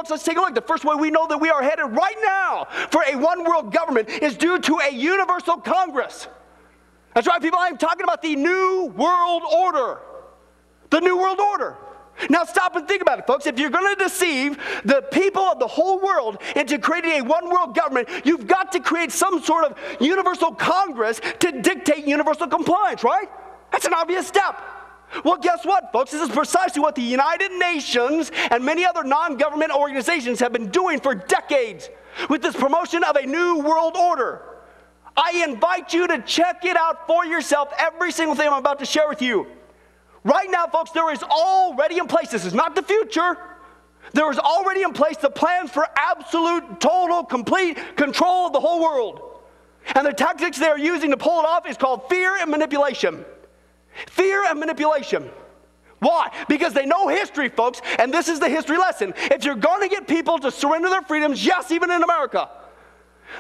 folks, let's take a look. The first way we know that we are headed right now for a one-world government is due to a universal Congress. That's right, people, I'm talking about the New World Order. The New World Order. Now stop and think about it, folks. If you're going to deceive the people of the whole world into creating a one-world government, you've got to create some sort of universal Congress to dictate universal compliance, right? That's an obvious step. Well, guess what, folks? This is precisely what the United Nations and many other non-government organizations have been doing for decades with this promotion of a new world order. I invite you to check it out for yourself, every single thing I'm about to share with you. Right now, folks, there is already in place, this is not the future, there is already in place the plans for absolute, total, complete control of the whole world. And the tactics they are using to pull it off is called fear and manipulation. Fear and manipulation. Why? Because they know history, folks, and this is the history lesson. If you're going to get people to surrender their freedoms, yes, even in America,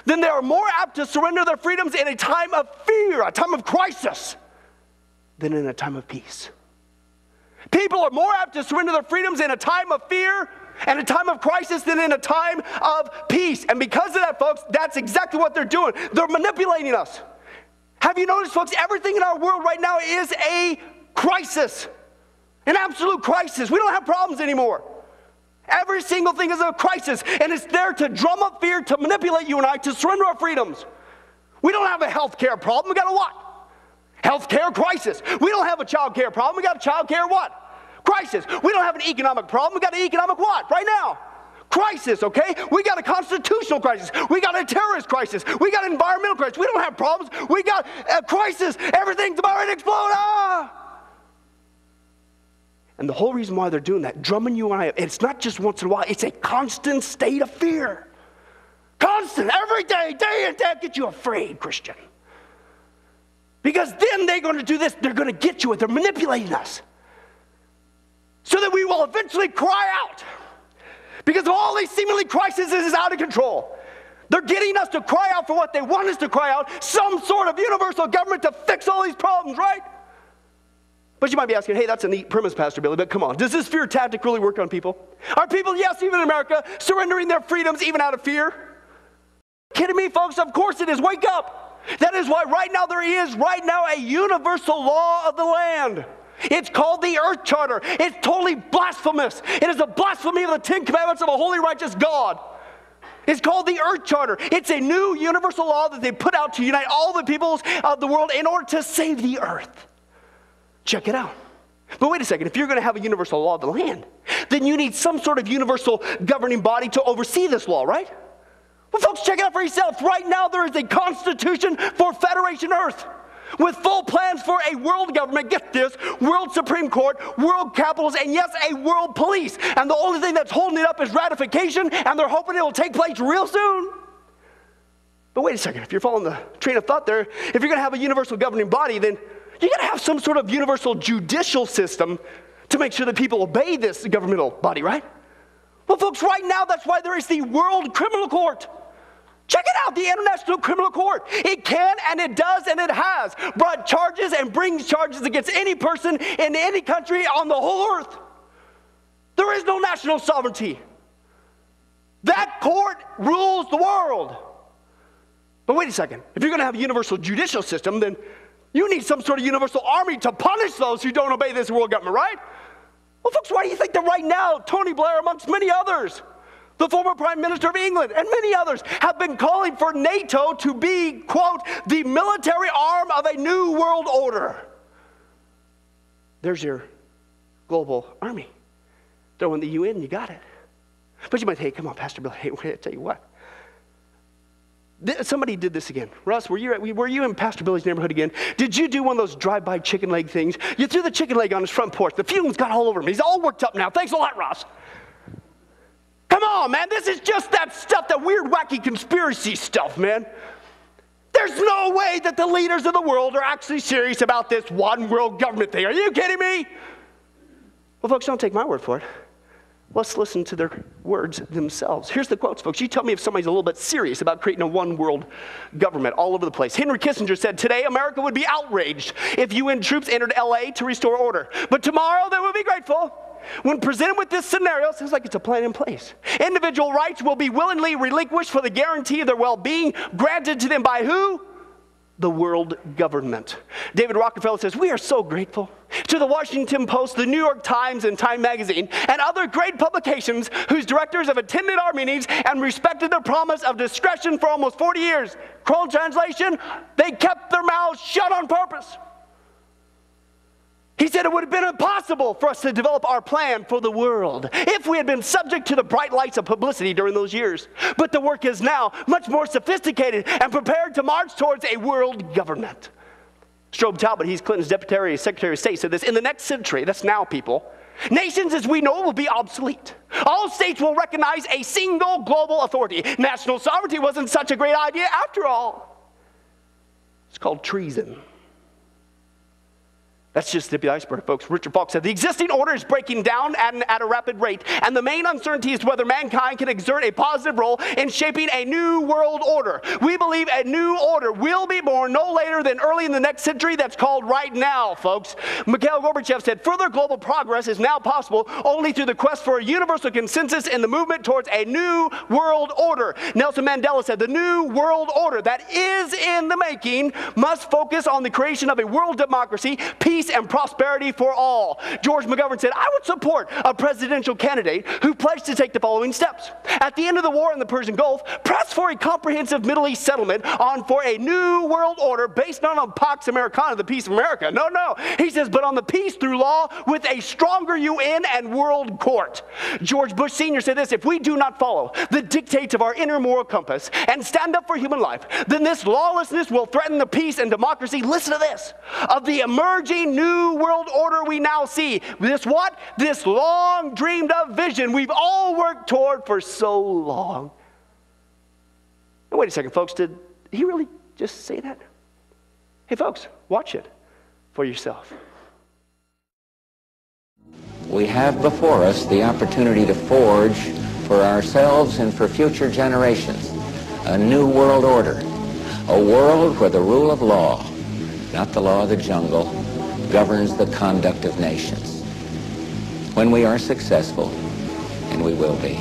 then they are more apt to surrender their freedoms in a time of fear, a time of crisis, than in a time of peace. People are more apt to surrender their freedoms in a time of fear and a time of crisis than in a time of peace. And because of that, folks, that's exactly what they're doing. They're manipulating us. Have you noticed, folks, everything in our world right now is a crisis, an absolute crisis. We don't have problems anymore. Every single thing is a crisis, and it's there to drum up fear, to manipulate you and I, to surrender our freedoms. We don't have a health care problem. We got a what? Health care crisis. We don't have a child care problem. We got a child care what? Crisis. We don't have an economic problem. We got an economic what? Right now. Crisis, okay? We got a constitutional crisis. We got a terrorist crisis. We got an environmental crisis. We don't have problems. We got a crisis. Everything's about ready to explode. And the whole reason why they're doing that, drumming you and I, it's not just once in a while. It's a constant state of fear. Constant, every day, day in, day, get you afraid, Christian. Because then they're going to do this. They're going to get you. They're manipulating us. So that we will eventually cry out. Because of all these seemingly crises is out of control. They're getting us to cry out for what they want us to cry out. Some sort of universal government to fix all these problems, right? But you might be asking, hey, that's a neat premise, Pastor Billy, but come on. Does this fear tactic really work on people? Are people, yes, even in America, surrendering their freedoms even out of fear? Kidding me, folks? Of course it is. Wake up. That is why right now there is a universal law of the land. It's called the Earth Charter. It's totally blasphemous. It is a blasphemy of the 10 Commandments of a holy, righteous God. It's called the Earth Charter. It's a new universal law that they put out to unite all the peoples of the world in order to save the earth. Check it out. But wait a second. If you're going to have a universal law of the land, then you need some sort of universal governing body to oversee this law, right? Well, folks, check it out for yourself. Right now there is a constitution for Federation Earth, with full plans for a world government, get this, world Supreme Court, world capitals, and yes, a world police. And the only thing that's holding it up is ratification, and they're hoping it will take place real soon. But wait a second, if you're following the train of thought there, if you're going to have a universal governing body, then you got to have some sort of universal judicial system to make sure that people obey this governmental body, right? Well, folks, right now, that's why there is the World Criminal Court. Check it out, the International Criminal Court. It can, and it does, and it has brought charges and brings charges against any person in any country on the whole earth. There is no national sovereignty. That court rules the world. But wait a second. If you're going to have a universal judicial system, then you need some sort of universal army to punish those who don't obey this world government, right? Well, folks, why do you think that right now Tony Blair, amongst many others, the former Prime Minister of England, and many others have been calling for NATO to be, quote, the military arm of a new world order? There's your global army. Throw in the UN, you got it. But you might say, hey, come on, Pastor Bill, hey, I'll tell you what. Somebody did this again. Russ, were you in Pastor Billy's neighborhood again? Did you do one of those drive-by chicken leg things? You threw the chicken leg on his front porch. The fumes got all over him. He's all worked up now. Thanks a lot, Russ. Come on, man. This is just that stuff, that weird, wacky conspiracy stuff, man. There's no way that the leaders of the world are actually serious about this one world government thing. Are you kidding me? Well, folks, don't take my word for it. Let's listen to their words themselves. Here's the quotes, folks. You tell me if somebody's a little bit serious about creating a one world government all over the place. Henry Kissinger said, today America would be outraged if UN troops entered LA to restore order. But tomorrow they would be grateful when presented with this scenario, it sounds like it's a plan in place. Individual rights will be willingly relinquished for the guarantee of their well-being, granted to them by who? The world government. David Rockefeller says, we are so grateful to the Washington Post, the New York Times, and Time Magazine, and other great publications whose directors have attended our meetings and respected the promise of discretion for almost 40 years. Crone translation, they kept their mouths shut on purpose. He said it would have been impossible for us to develop our plan for the world if we had been subject to the bright lights of publicity during those years. But the work is now much more sophisticated and prepared to march towards a world government. Strobe Talbot, he's Clinton's Deputy Secretary of State, said this, in the next century, that's now people, nations as we know will be obsolete. All states will recognize a single global authority. National sovereignty wasn't such a great idea after all. It's called treason. That's just the tip of the iceberg, folks. Richard Falk said, the existing order is breaking down at a rapid rate, and the main uncertainty is whether mankind can exert a positive role in shaping a new world order. We believe a new order will be born no later than early in the next century. That's called right now, folks. Mikhail Gorbachev said, further global progress is now possible only through the quest for a universal consensus in the movement towards a new world order. Nelson Mandela said, the new world order that is in the making must focus on the creation of a world democracy, peace, and prosperity for all. George McGovern said, I would support a presidential candidate who pledged to take the following steps. At the end of the war in the Persian Gulf, press for a comprehensive Middle East settlement for a new world order based not on Pax Americana, the peace of America. No. He says, but on the peace through law with a stronger UN and world court. George Bush Sr. said this, if we do not follow the dictates of our inner moral compass and stand up for human life, then this lawlessness will threaten the peace and democracy, listen to this, of the emerging new world order we now see. This what? This long dreamed of vision we've all worked toward for so long. Now, wait a second, folks. Did he really just say that? Hey, folks, watch it for yourself. We have before us the opportunity to forge for ourselves and for future generations a new world order, a world where the rule of law, not the law of the jungle, governs the conduct of nations. When we are successful, and we will be,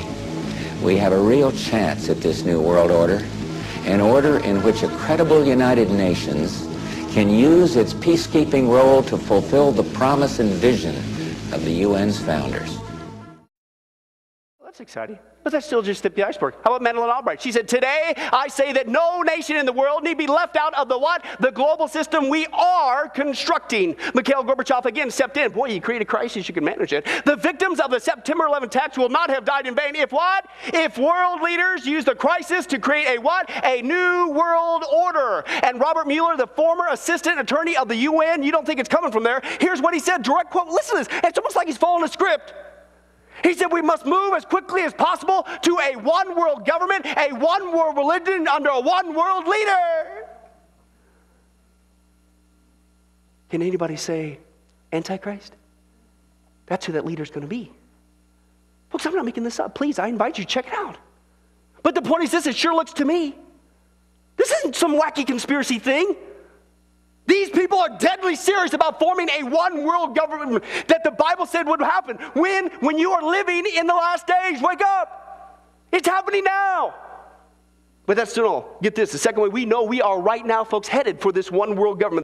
we have a real chance at this new world order, an order in which a credible United Nations can use its peacekeeping role to fulfill the promise and vision of the UN's founders. Well, that's exciting. But that's still just tip the iceberg. How about Madeleine Albright? She said, today I say that no nation in the world need be left out of the what? The global system we are constructing. Mikhail Gorbachev again stepped in. Boy, you create a crisis, you can manage it. The victims of the September 11 attacks will not have died in vain if what? If world leaders use the crisis to create a what? A new world order. And Robert Mueller, the former assistant attorney of the UN, you don't think it's coming from there. Here's what he said, direct quote. Listen to this. It's almost like he's following a script. He said we must move as quickly as possible to a one world government, a one world religion under a one world leader. Can anybody say Antichrist? That's who that leader's going to be. Folks, I'm not making this up. Please, I invite you to check it out. But the point is this, it sure looks to me. This isn't some wacky conspiracy thing. These people are deadly serious about forming a one world government that the Bible said would happen. When you are living in the last days, wake up. It's happening now. But that's still all. Get this, the second way we know we are right now, folks, headed for this one world government.